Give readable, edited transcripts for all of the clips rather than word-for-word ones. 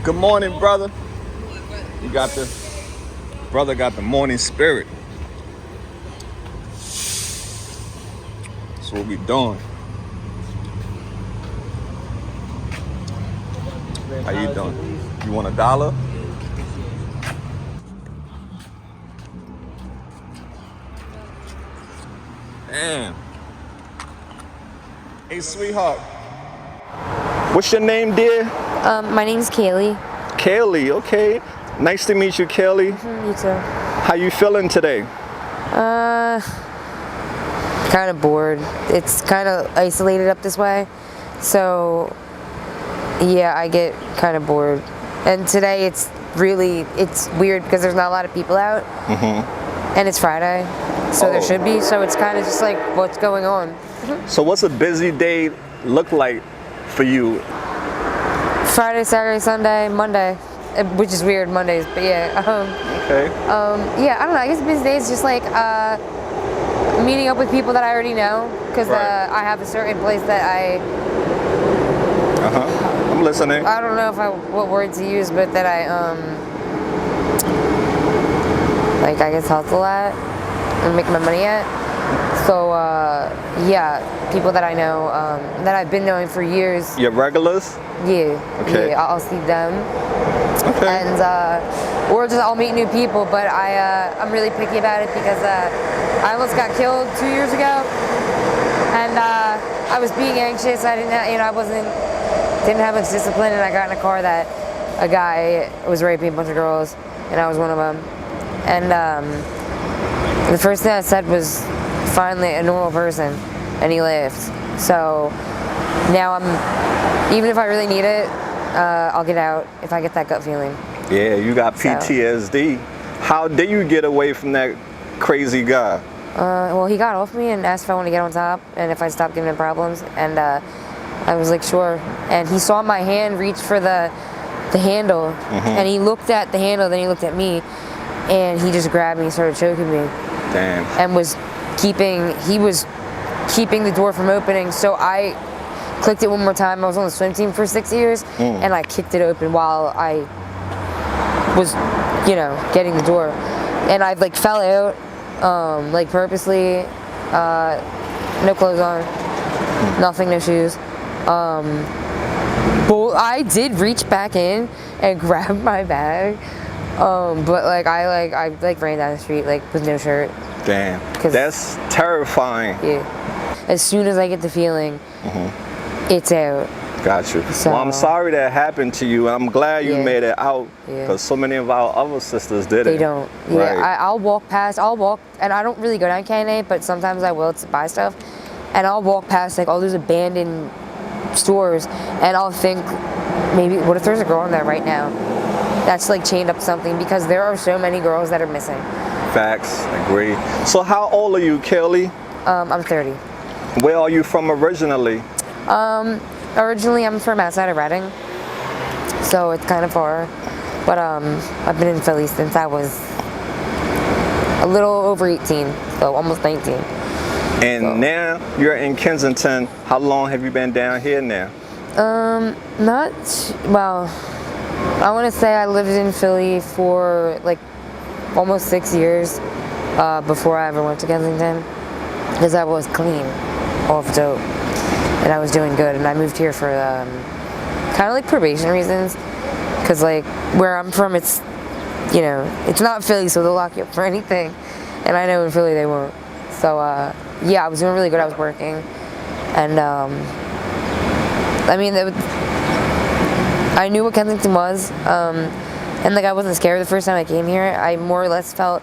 Good morning, brother. You got the brother got the morning spirit. That's what we doing. How you doing? You want $1? Damn. Hey, sweetheart. What's your name, dear? My name's Kaye. Kaye, okay. Nice to meet you, Kaye. You too. How you feeling today? Kind of bored. It's kind of isolated up this way. So, yeah, I get kind of bored. And today it's weird because there's not a lot of people out. And it's Friday, so there should be. So it's kind of just like, what's going on? So what's a busy day look like for you? Friday, Saturday, Sunday, Monday, which is weird, Mondays, but yeah. Okay. Yeah, I don't know, I guess busy day is just like meeting up with people that I already know, because I have a certain place that I'm listening. I don't know what word to use, but that like I guess hustle at and make my money at. So yeah, people that I know that I've been knowing for years. Your regulars? Yeah. Okay. Yeah, I'll see them. Okay. And or just I'll meet new people, but I'm really picky about it because I almost got killed 2 years ago, and I was being anxious. I didn't have much discipline, and I got in a car that a guy was raping a bunch of girls, and I was one of them. And the first thing I said was, finally a normal person, and he laughed. So now even if I really need it, I'll get out if I get that gut feeling. Yeah, you got PTSD. How did you get away from that crazy guy? Well, he got off me and asked if I want to get on top and if I'd stop giving him problems, and I was like, sure. And he saw my hand reach for the handle, and he looked at the handle, then he looked at me, and he just grabbed me and started choking me. Damn. And he was keeping the door from opening, so I clicked it one more time. I was on the swim team for 6 years, and I kicked it open while I was, getting the door. And I fell out, purposely, no clothes on, nothing, no shoes. But I did reach back in and grab my bag, but I ran down the street with no shirt. Damn, that's terrifying. Yeah. As soon as I get the feeling, it's out. Got you. So, well, I'm sorry that happened to you. I'm glad you made it out, because so many of our other sisters didn't. They don't. Right. Yeah, I'll walk, and I don't really go down Kaye, but sometimes I will to buy stuff, and I'll walk past all those abandoned stores, and I'll think, maybe, what if there's a girl in there right now that's chained up to something, because there are so many girls that are missing. Facts, agree. So how old are you, Kaye? I'm 30. Where are you from originally? Originally I'm from outside of Reading, so it's kind of far, but I've been in Philly since I was a little over 18, so almost 19. And now you're in Kensington. How long have you been down here now? Well, I want to say I lived in Philly for almost 6 years before I ever went to Kensington, because I was clean, off dope, and I was doing good, and I moved here for kind of probation reasons, because where I'm from, it's it's not Philly, so they'll lock you up for anything, and I know in Philly they won't. So yeah, I was doing really good. I was working, and I mean, I knew what Kensington was, and I wasn't scared the first time I came here. I more or less felt,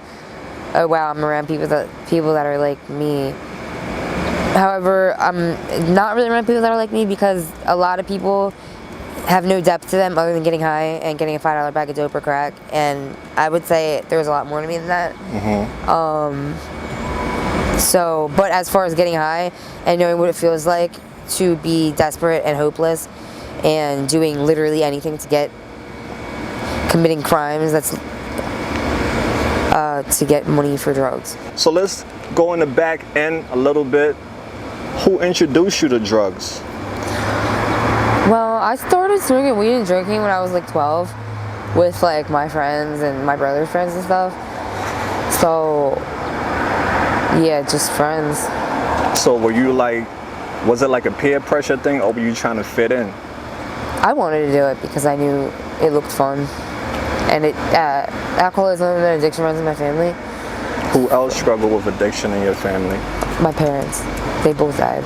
oh wow, I'm around people that are like me. However, I'm not really around people that are like me, because a lot of people have no depth to them other than getting high and getting a $5 bag of dope or crack, and I would say there's a lot more to me than that. So, but as far as getting high and knowing what it feels like to be desperate and hopeless and doing literally anything to committing crimes, that's to get money for drugs. So let's go in the back end a little bit. Who introduced you to drugs? Well, I started smoking weed and drinking when I was like 12 with like my friends and my brother's friends and stuff. So, yeah, just friends. So were you like, was it like a peer pressure thing, or were you trying to fit in? I wanted to do it because I knew it looked fun. And alcoholism and addiction runs in my family. Who else struggled with addiction in your family? My parents. They both died.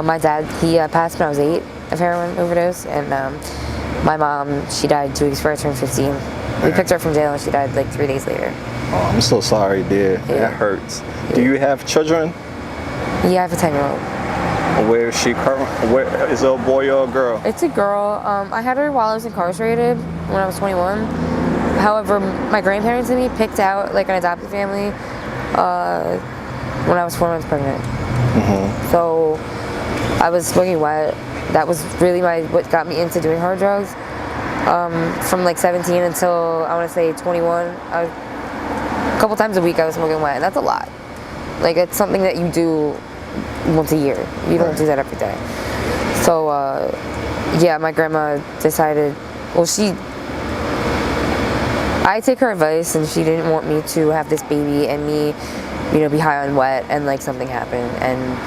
My dad, he passed when I was 8 of heroin overdose, and my mom, she died 2 weeks before I turned 15. We picked her up from jail and she died like 3 days later. Oh, I'm so sorry, dear. Yeah. That hurts. Yeah. Do you have children? Yeah, I have a 10-year-old. Where is she current? Where is it, a boy or a girl? It's a girl. I had her while I was incarcerated when I was 21. However, my grandparents and me picked out like an adopted family when I was 4 months pregnant. So I was smoking wet. That was really what got me into doing hard drugs. From like 17 until I want to say 21, a couple times a week I was smoking wet, and that's a lot. Like, it's something that you do once a year. You don't do that every day. So yeah, my grandma decided, well, I take her advice, and she didn't want me to have this baby and me, you know, be high on wet and like something happen and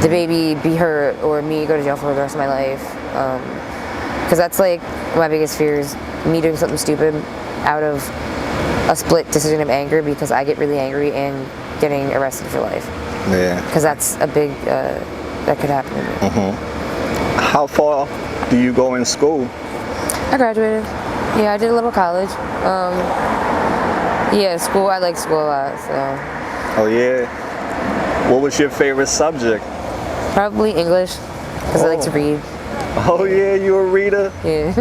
the baby be hurt or me go to jail for the rest of my life. Because that's like my biggest fear, is me doing something stupid out of a split decision of anger, because I get really angry, and getting arrested for life. Yeah. Because that's a big, that could happen to me. How far do you go in school? I graduated. Yeah, I did a little college. Yeah, school, I like school a lot, so. Oh yeah? What was your favorite subject? Probably English, because I like to read. Oh yeah, you a reader? Yeah.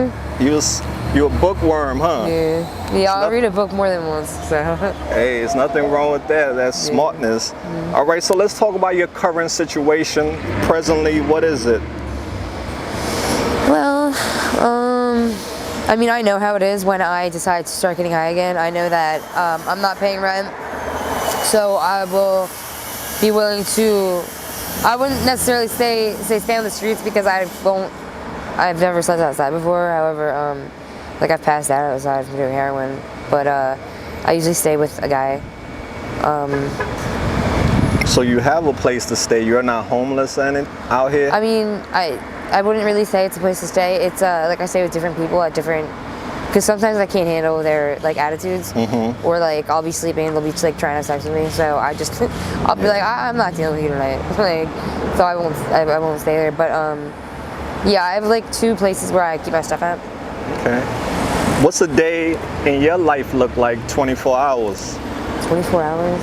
You a bookworm, huh? Yeah, I'll read a book more than once, so. Hey, there's nothing wrong with that. That's smartness. All right, so let's talk about your current situation. Presently, what is it? Well, I mean, I know how it is when I decide to start getting high again. I know that I'm not paying rent, so I will be willing to, I wouldn't necessarily stay on the streets, because I've never slept outside before. However, like, I've passed out outside from doing heroin, but I usually stay with a guy. So you have a place to stay. You're not homeless out here? I mean, I wouldn't really say it's a place to stay. It's like, I stay with different people at different, because sometimes I can't handle their like attitudes, or like I'll be sleeping and they'll be like trying to sex with me. So I just I'll be like, I'm not dealing with you tonight. Like, so I won't stay there. But yeah, I have like 2 places where I keep my stuff at. Okay. What's a day in your life look like 24 hours? 24 hours?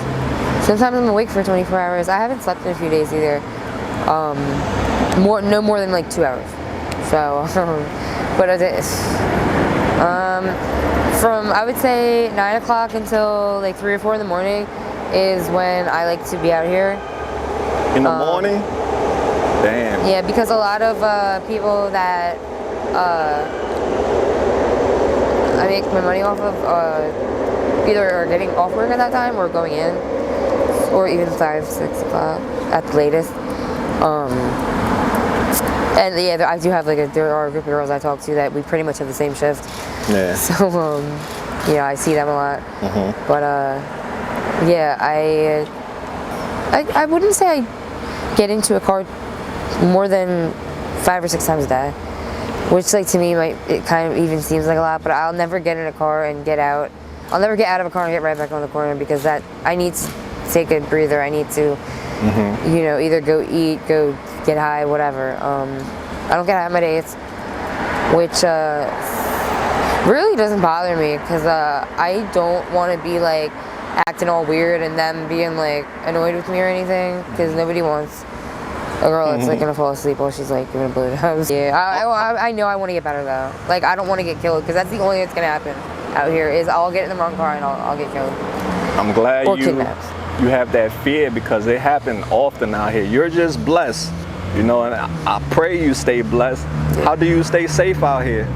Sometimes I'm awake for 24 hours. I haven't slept in a few days either. No more than like 2 hours. So, but it is. From, I would say 9 o'clock until like 3 or 4 in the morning is when I like to be out here. In the morning? Damn. Yeah, because a lot of people that I make my money off of either are getting off work at that time or going in, or even 5, 6 o'clock at the latest. And yeah, I do have like there are a group of girls I talk to that we pretty much have the same shift. Yeah. So yeah, I see them a lot. But yeah, I wouldn't say I get into a car more than 5 or 6 times a day, which like to me it kind of even seems like a lot. But I'll never get in a car and get out. I'll never get out of a car and get right back on the corner, because that I need to take a breather. I need to, you know, either go eat, go get high, whatever. I don't get high on my dates, which really doesn't bother me, because I don't want to be like acting all weird and them being like annoyed with me or anything, because nobody wants a girl that's like gonna fall asleep while she's like giving a blowjob. Yeah, I know I want to get better though. Like, I don't want to get killed, because that's the only thing that's gonna happen out here, is I'll get in the wrong car and I'll get killed. I'm glad or kidnapped. You have that fear, because it happens often out here. You're just blessed, you know, and I pray you stay blessed. Yeah. How do you stay safe out here?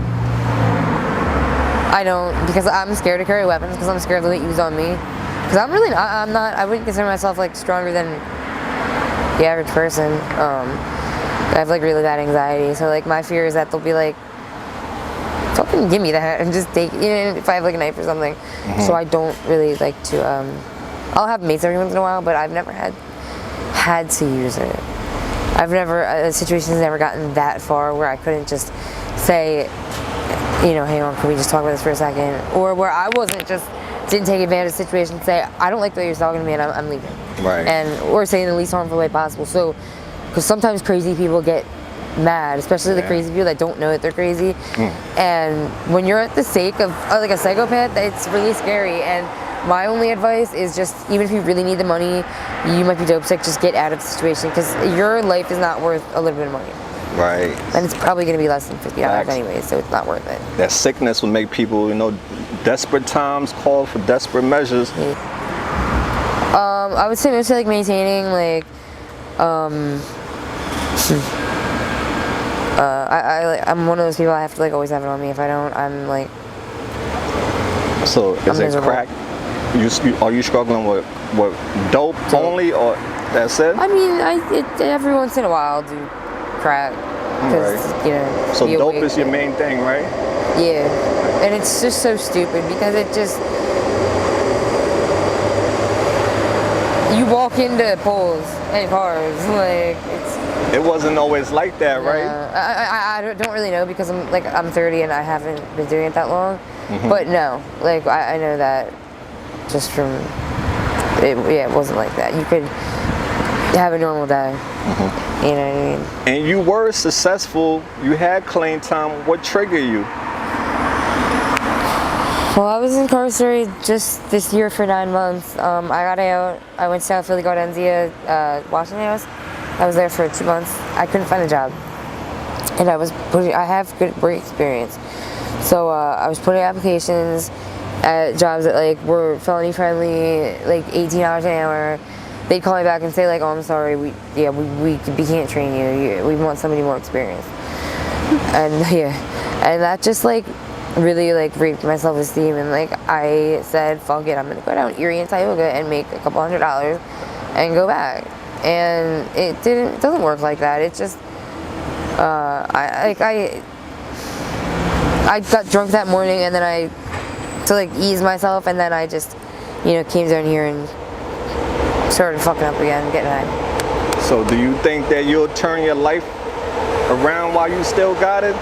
I don't, because I'm scared to carry weapons, because I'm scared they'll get used on me. Because I wouldn't consider myself like stronger than the average person. I have like really bad anxiety, so like my fear is that they'll be like, fucking give me that and just take, if I have like a knife or something. So I don't really like to, I'll have mace every once in a while, but I've never had to use it. The situation's never gotten that far where I couldn't just say, hey, can we just talk about this for a second? Or where I didn't take advantage of the situation and say, I don't like the way you're talking to me and I'm leaving. Right. Or say in the least harmful way possible. So, because sometimes crazy people get mad, especially the crazy people that don't know that they're crazy. And when you're at the sake of like a psychopath, it's really scary. And my only advice is just, even if you really need the money, you might be dope sick, just get out of the situation, because your life is not worth a little bit of money. Right. And it's probably going to be less than $50 anyway, so it's not worth it. That sickness will make people, desperate times call for desperate measures. I would say mostly like maintaining, like, I'm one of those people, I have to like always have it on me. If I don't, I'm like. So is it crack? Are you struggling with dope only, or that's it? I mean, every once in a while I'll do crack. Right. So dope is your main thing, right? Yeah. And it's just so stupid because it just. You walk into poles and cars, like, It wasn't always like that, right? I don't really know, because I'm 30 and I haven't been doing it that long. But no, like I know that just from it wasn't like that. You could have a normal day. You know what I mean? And you were successful. You had clean time. What triggered you? Well, I was incarcerated just this year for 9 months. I got out. I went to South Philly, Gardenzia, Washington House. I was there for 2 months. I couldn't find a job, and I have good work experience. So I was putting applications at jobs that like were felony friendly, like $18 an hour. They'd call me back and say like, "Oh, I'm sorry, we can't train you. We want somebody more experienced." And and that just like really like raped my self-esteem, and like I said, fuck it, I'm gonna go down Erie and Tioga and make a couple $100 and go back. And it doesn't work like that. It just I got drunk that morning, and then to like ease myself, and then I just came down here and started fucking up again, getting high. So do you think that you'll turn your life around while you still got it?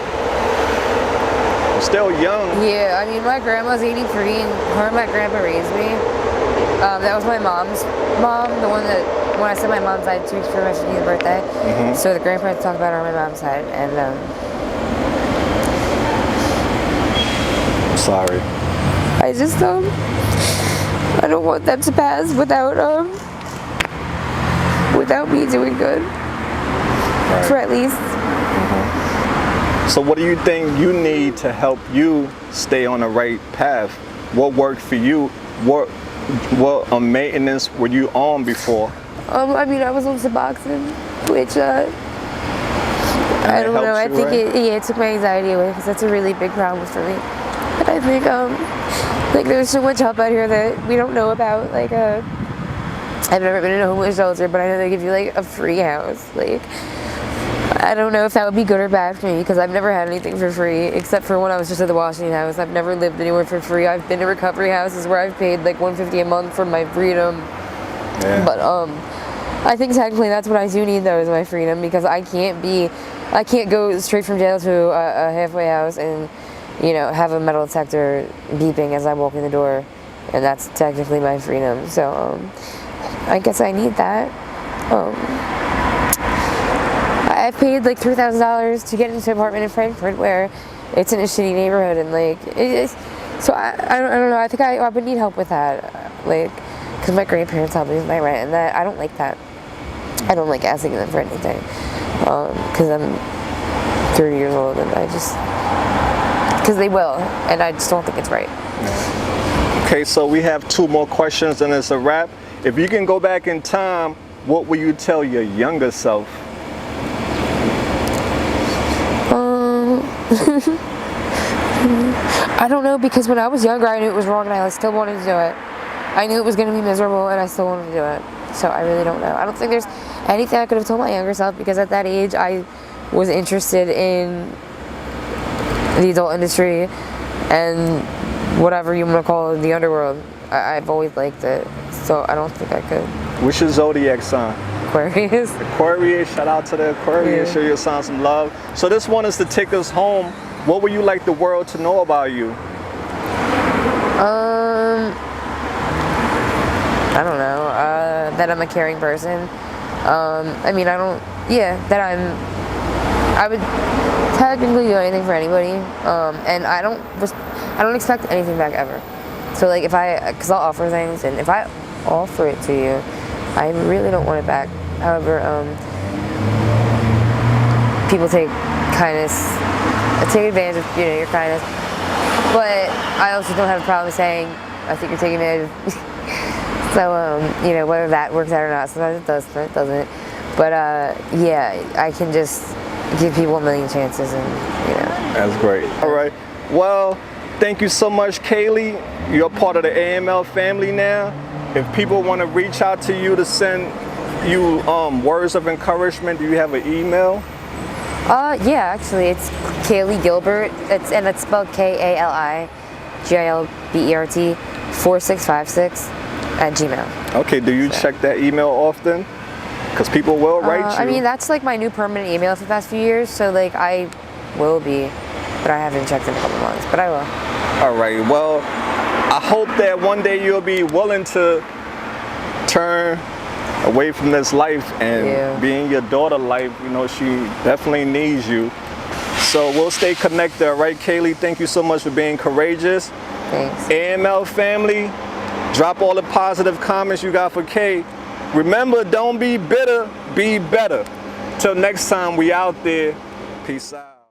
You're still young. Yeah, I mean, my grandma's 83, and her and my grandpa raised me. That was my mom's mom, the one that, when I said my mom's died 2 weeks before my 50th birthday. So the grandparents talked about her on my mom's side, and I'm sorry. I just I don't want them to pass without me doing good. Right. For at least. So what do you think you need to help you stay on the right path? What worked for you? What maintenance were you on before? I mean, I was on Suboxone, which I don't know. I think it took my anxiety away, because that's a really big problem for me. But I think like there's so much help out here that we don't know about. Like I've never been in a homeless shelter, but I know they give you like a free house. Like I don't know if that would be good or bad for me, because I've never had anything for free except for when I was just at the Washington House. I've never lived anywhere for free. I've been to recovery houses where I've paid like $150 a month for my freedom. Yeah. But I think technically that's what I do need, though, is my freedom, because I can't go straight from jail to a halfway house and have a metal detector beeping as I walk in the door, and that's technically my freedom. So I guess I need that. I paid like $3,000 to get into an apartment in Frankfurt, where it's in a shitty neighborhood, and like so I don't know. I think I would need help with that, like, because my grandparents help me with my rent, and that I don't like that. I don't like asking them for anything, because I'm 30 years old, and because they will, and I just don't think it's right. Okay, so we have 2 more questions and it's a wrap. If you can go back in time, what will you tell your younger self? I don't know, because when I was younger, I knew it was wrong, and I still wanted to do it. I knew it was going to be miserable, and I still wanted to do it. So I really don't know. I don't think there's anything I could have told my younger self, because at that age I was interested in the adult industry and whatever you want to call it, the underworld. I've always liked it, so I don't think I could. What's your zodiac sign? Aquarius. Aquarius, shout out to the Aquarius, Yeah. show your sign some love. So this one is to take us home. What would you like the world to know about you? I don't know, that I'm a caring person. I mean, that I would technically do anything for anybody, and I don't expect anything back ever. So like because I'll offer things, and if I offer it to you, I really don't want it back. However, people take advantage of, your kindness. But I also don't have a problem saying, I think you're taking advantage of. So, whether that works out or not, sometimes it does, sometimes it doesn't. But yeah, I can just give people a million chances, and That's great. All right. Well, thank you so much, Kaye. You're part of the AML family now. If people want to reach out to you to send you words of encouragement, do you have an email? Yeah, actually, it's Kaylee Gilbert. It's spelled KALI GILBERT 4656 at Gmail. Okay. Do you check that email often? Because people will write you. I mean, that's like my new permanent email for the past few years. So like I will be, but I haven't checked in a couple months. But I will. All right. Well, I hope that one day you'll be willing to turn away from this life and be in your daughter's life. She definitely needs you. So we'll stay connected, all right, Kaye? Thank you so much for being courageous. Thanks. AML family, drop all the positive comments you got for Kaye. Remember, don't be bitter, be better. Till next time, we out there. Peace out.